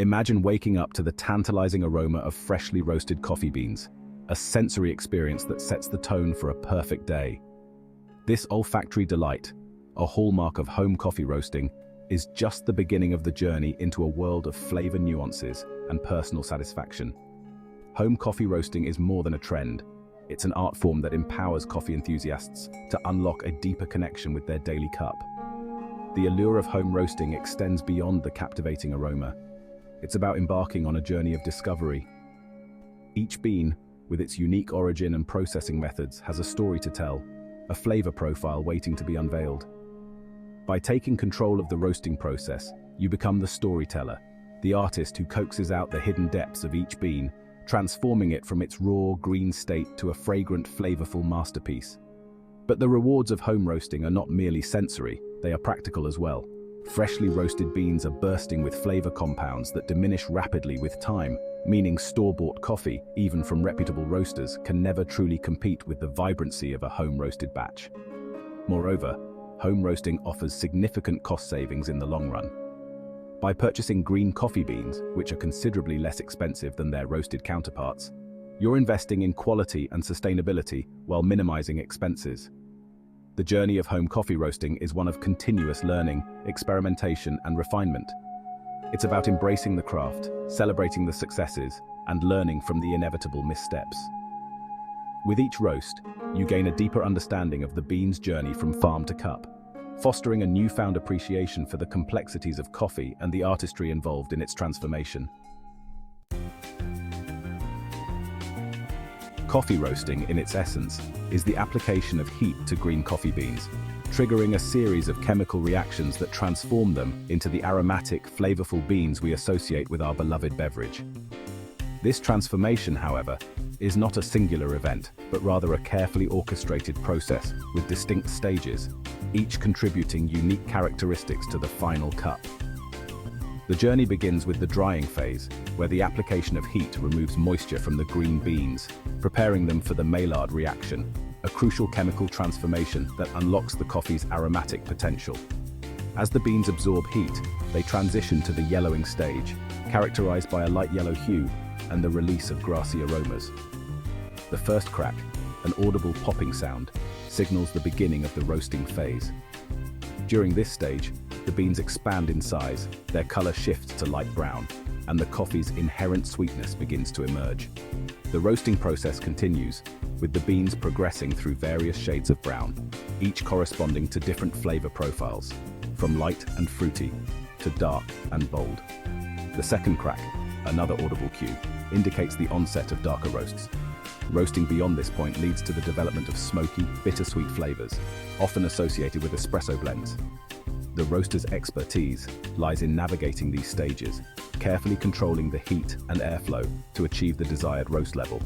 Imagine waking up to the tantalizing aroma of freshly roasted coffee beans, a sensory experience that sets the tone for a perfect day. This olfactory delight, a hallmark of home coffee roasting, is just the beginning of the journey into a world of flavor nuances and personal satisfaction. Home coffee roasting is more than a trend. It's an art form that empowers coffee enthusiasts to unlock a deeper connection with their daily cup. The allure of home roasting extends beyond the captivating aroma. It's about embarking on a journey of discovery. Each bean, with its unique origin and processing methods, has a story to tell, a flavor profile waiting to be unveiled. By taking control of the roasting process, you become the storyteller, the artist who coaxes out the hidden depths of each bean, transforming it from its raw, green state to a fragrant, flavorful masterpiece. But the rewards of home roasting are not merely sensory, they are practical as well. Freshly roasted beans are bursting with flavor compounds that diminish rapidly with time, meaning store-bought coffee, even from reputable roasters, can never truly compete with the vibrancy of a home-roasted batch. Moreover, home roasting offers significant cost savings in the long run. By purchasing green coffee beans, which are considerably less expensive than their roasted counterparts, you're investing in quality and sustainability while minimizing expenses. The journey of home coffee roasting is one of continuous learning, experimentation, and refinement. It's about embracing the craft, celebrating the successes, and learning from the inevitable missteps. With each roast, you gain a deeper understanding of the bean's journey from farm to cup, fostering a newfound appreciation for the complexities of coffee and the artistry involved in its transformation. Coffee roasting, in its essence, is the application of heat to green coffee beans, triggering a series of chemical reactions that transform them into the aromatic, flavorful beans we associate with our beloved beverage. This transformation, however, is not a singular event, but rather a carefully orchestrated process with distinct stages, each contributing unique characteristics to the final cup. The journey begins with the drying phase, where the application of heat removes moisture from the green beans, preparing them for the Maillard reaction, a crucial chemical transformation that unlocks the coffee's aromatic potential. As the beans absorb heat, they transition to the yellowing stage, characterized by a light yellow hue and the release of grassy aromas. The first crack, an audible popping sound, signals the beginning of the roasting phase. During this stage, the beans expand in size, their color shifts to light brown, and the coffee's inherent sweetness begins to emerge. The roasting process continues, with the beans progressing through various shades of brown, each corresponding to different flavor profiles, from light and fruity to dark and bold. The second crack, another audible cue, indicates the onset of darker roasts. Roasting beyond this point leads to the development of smoky, bittersweet flavors, often associated with espresso blends. The roaster's expertise lies in navigating these stages, carefully controlling the heat and airflow to achieve the desired roast level,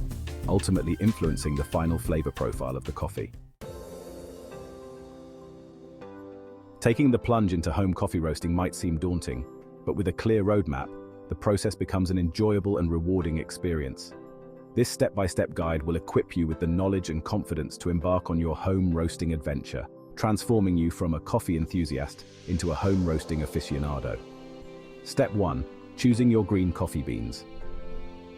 ultimately influencing the final flavor profile of the coffee. Taking the plunge into home coffee roasting might seem daunting, but with a clear roadmap, the process becomes an enjoyable and rewarding experience. This step-by-step guide will equip you with the knowledge and confidence to embark on your home roasting adventure, transforming you from a coffee enthusiast into a home roasting aficionado. Step 1. Choosing your green coffee beans.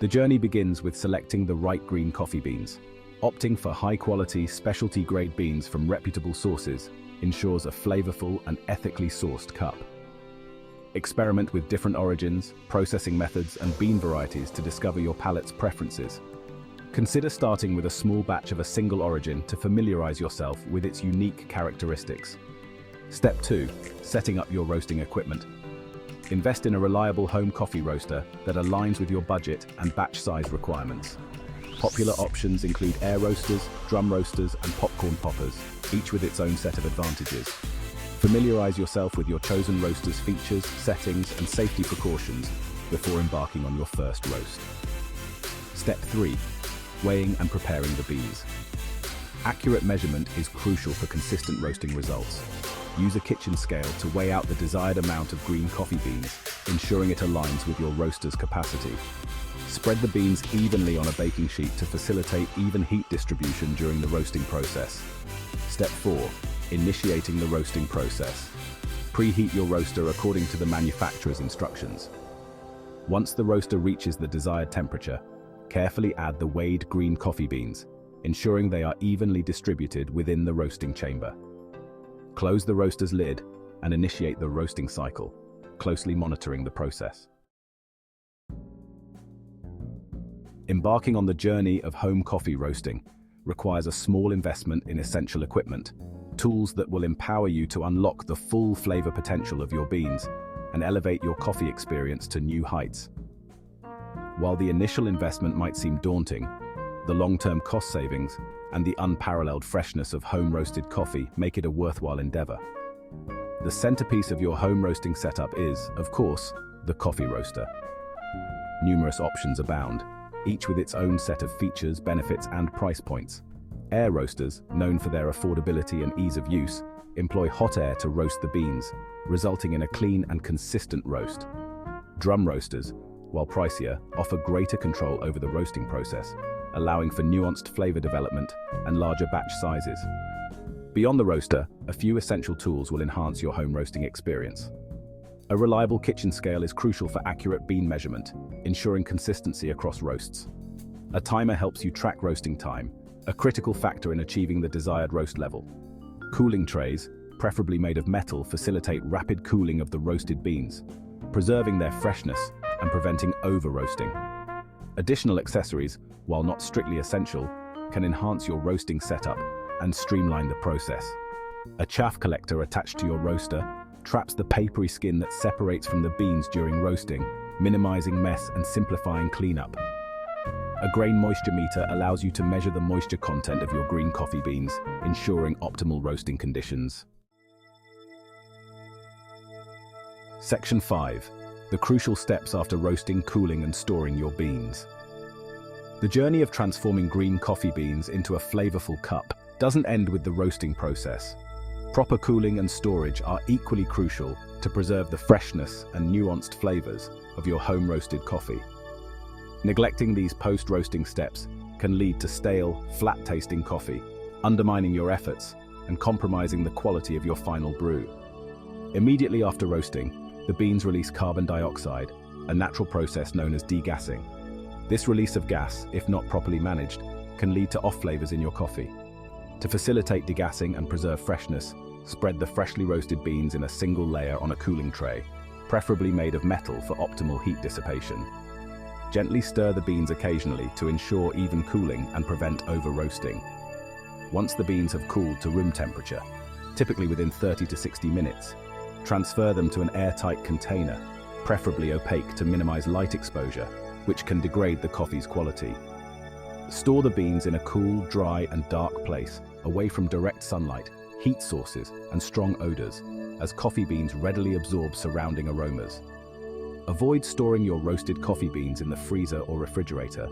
The journey begins with selecting the right green coffee beans. Opting for high-quality, specialty-grade beans from reputable sources ensures a flavorful and ethically sourced cup. Experiment with different origins, processing methods, and bean varieties to discover your palate's preferences. Consider starting with a small batch of a single origin to familiarize yourself with its unique characteristics. Step 2. Setting up your roasting equipment. Invest in a reliable home coffee roaster that aligns with your budget and batch size requirements. Popular options include air roasters, drum roasters, and popcorn poppers, each with its own set of advantages. Familiarize yourself with your chosen roaster's features, settings, and safety precautions before embarking on your first roast. Step 3. Weighing and preparing the beans. Accurate measurement is crucial for consistent roasting results. Use a kitchen scale to weigh out the desired amount of green coffee beans, ensuring it aligns with your roaster's capacity. Spread the beans evenly on a baking sheet to facilitate even heat distribution during the roasting process. Step 4. Initiating the roasting process. Preheat your roaster according to the manufacturer's instructions. Once the roaster reaches the desired temperature, carefully add the weighed green coffee beans, ensuring they are evenly distributed within the roasting chamber. Close the roaster's lid and initiate the roasting cycle, closely monitoring the process. Embarking on the journey of home coffee roasting requires a small investment in essential equipment, tools that will empower you to unlock the full flavor potential of your beans and elevate your coffee experience to new heights. While the initial investment might seem daunting, the long-term cost savings and the unparalleled freshness of home-roasted coffee make it a worthwhile endeavor. The centerpiece of your home roasting setup is, of course, the coffee roaster. Numerous options abound, each with its own set of features, benefits, and price points. Air roasters, known for their affordability and ease of use, employ hot air to roast the beans, resulting in a clean and consistent roast. Drum roasters, while pricier, offer greater control over the roasting process, allowing for nuanced flavor development and larger batch sizes. Beyond the roaster, a few essential tools will enhance your home roasting experience. A reliable kitchen scale is crucial for accurate bean measurement, ensuring consistency across roasts. A timer helps you track roasting time, a critical factor in achieving the desired roast level. Cooling trays, preferably made of metal, facilitate rapid cooling of the roasted beans, preserving their freshness and preventing over-roasting. Additional accessories, while not strictly essential, can enhance your roasting setup and streamline the process. A chaff collector attached to your roaster traps the papery skin that separates from the beans during roasting, minimizing mess and simplifying cleanup. A grain moisture meter allows you to measure the moisture content of your green coffee beans, ensuring optimal roasting conditions. Section 5. The crucial steps after roasting, cooling, and storing your beans. The journey of transforming green coffee beans into a flavorful cup doesn't end with the roasting process. Proper cooling and storage are equally crucial to preserve the freshness and nuanced flavors of your home-roasted coffee. Neglecting these post-roasting steps can lead to stale, flat-tasting coffee, undermining your efforts and compromising the quality of your final brew. Immediately after roasting, the beans release carbon dioxide, a natural process known as degassing. This release of gas, if not properly managed, can lead to off flavors in your coffee. To facilitate degassing and preserve freshness, spread the freshly roasted beans in a single layer on a cooling tray, preferably made of metal for optimal heat dissipation. Gently stir the beans occasionally to ensure even cooling and prevent over-roasting. Once the beans have cooled to room temperature, typically within 30 to 60 minutes, transfer them to an airtight container, preferably opaque to minimize light exposure, which can degrade the coffee's quality. Store the beans in a cool, dry, and dark place, away from direct sunlight, heat sources, and strong odors, as coffee beans readily absorb surrounding aromas. Avoid storing your roasted coffee beans in the freezer or refrigerator,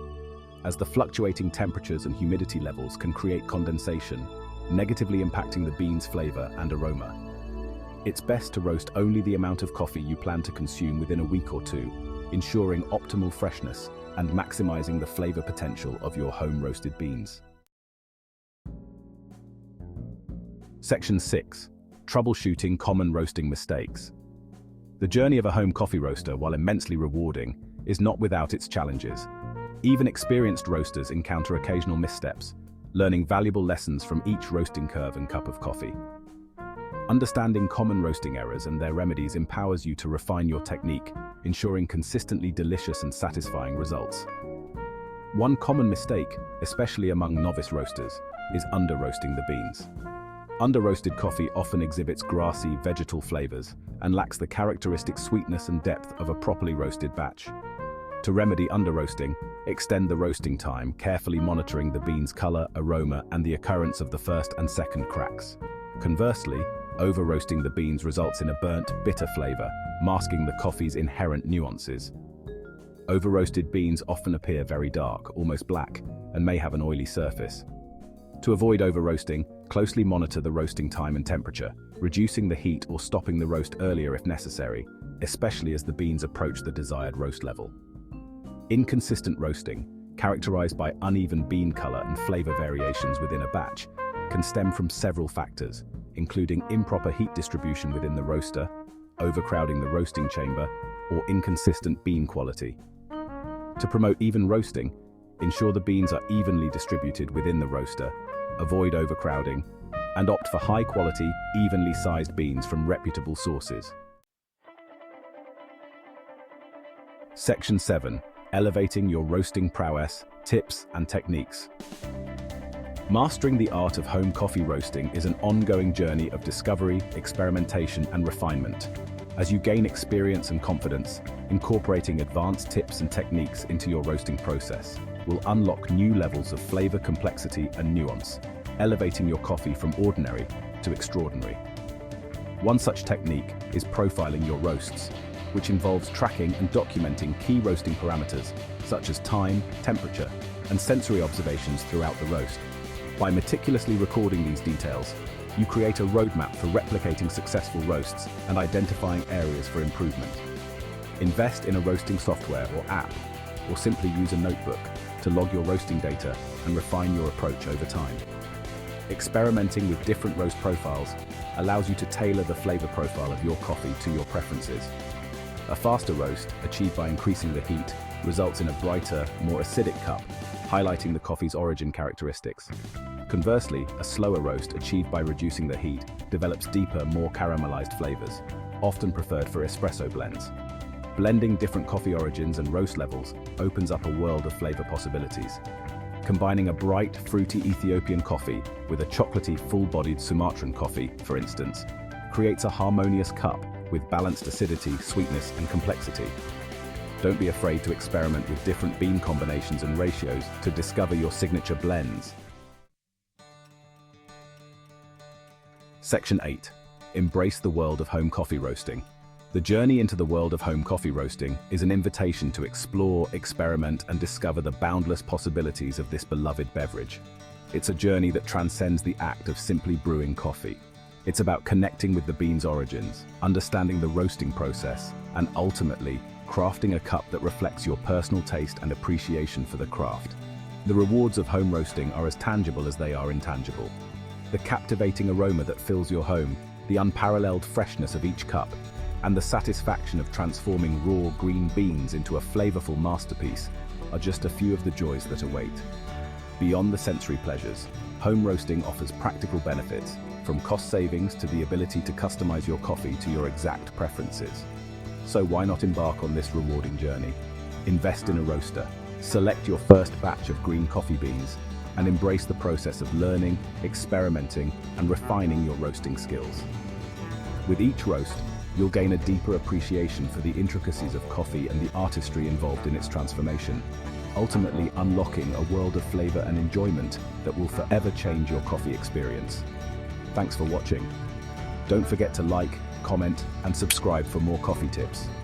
as the fluctuating temperatures and humidity levels can create condensation, negatively impacting the beans' flavor and aroma. It's best to roast only the amount of coffee you plan to consume within a week or two, ensuring optimal freshness and maximizing the flavor potential of your home-roasted beans. Section 6. Troubleshooting common roasting mistakes. The journey of a home coffee roaster, while immensely rewarding, is not without its challenges. Even experienced roasters encounter occasional missteps, learning valuable lessons from each roasting curve and cup of coffee. Understanding common roasting errors and their remedies empowers you to refine your technique, ensuring consistently delicious and satisfying results. One common mistake, especially among novice roasters, is under-roasting the beans. Under-roasted coffee often exhibits grassy, vegetal flavors and lacks the characteristic sweetness and depth of a properly roasted batch. To remedy under-roasting, extend the roasting time, carefully monitoring the beans' color, aroma, and the occurrence of the first and second cracks. Conversely, over-roasting the beans results in a burnt, bitter flavor, masking the coffee's inherent nuances. Over-roasted beans often appear very dark, almost black, and may have an oily surface. To avoid over-roasting, closely monitor the roasting time and temperature, reducing the heat or stopping the roast earlier if necessary, especially as the beans approach the desired roast level. Inconsistent roasting, characterized by uneven bean color and flavor variations within a batch, can stem from several factors, including improper heat distribution within the roaster, overcrowding the roasting chamber, or inconsistent bean quality. To promote even roasting, ensure the beans are evenly distributed within the roaster, avoid overcrowding, and opt for high-quality, evenly sized beans from reputable sources. Section 7. Elevating your roasting prowess, tips and techniques. Mastering the art of home coffee roasting is an ongoing journey of discovery, experimentation, and refinement. As you gain experience and confidence, incorporating advanced tips and techniques into your roasting process will unlock new levels of flavor complexity and nuance, elevating your coffee from ordinary to extraordinary. One such technique is profiling your roasts, which involves tracking and documenting key roasting parameters such as time, temperature, and sensory observations throughout the roast. By meticulously recording these details, you create a roadmap for replicating successful roasts and identifying areas for improvement. Invest in a roasting software or app, or simply use a notebook to log your roasting data and refine your approach over time. Experimenting with different roast profiles allows you to tailor the flavor profile of your coffee to your preferences. A faster roast, achieved by increasing the heat, results in a brighter, more acidic cup, highlighting the coffee's origin characteristics. Conversely, a slower roast achieved by reducing the heat develops deeper, more caramelized flavors, often preferred for espresso blends. Blending different coffee origins and roast levels opens up a world of flavor possibilities. Combining a bright, fruity Ethiopian coffee with a chocolatey, full-bodied Sumatran coffee, for instance, creates a harmonious cup with balanced acidity, sweetness, and complexity. Don't be afraid to experiment with different bean combinations and ratios to discover your signature blends. Section 8. Embrace the world of home coffee roasting. The journey into the world of home coffee roasting is an invitation to explore, experiment, and discover the boundless possibilities of this beloved beverage. It's a journey that transcends the act of simply brewing coffee. It's about connecting with the bean's origins, understanding the roasting process, and ultimately, crafting a cup that reflects your personal taste and appreciation for the craft. The rewards of home roasting are as tangible as they are intangible. The captivating aroma that fills your home, the unparalleled freshness of each cup, and the satisfaction of transforming raw green beans into a flavorful masterpiece are just a few of the joys that await. Beyond the sensory pleasures, home roasting offers practical benefits, from cost savings to the ability to customize your coffee to your exact preferences. So why not embark on this rewarding journey? Invest in a roaster, select your first batch of green coffee beans, and embrace the process of learning, experimenting, and refining your roasting skills. With each roast, you'll gain a deeper appreciation for the intricacies of coffee and the artistry involved in its transformation, ultimately unlocking a world of flavor and enjoyment that will forever change your coffee experience. Thanks for watching. Don't forget to like, comment, and subscribe for more coffee tips.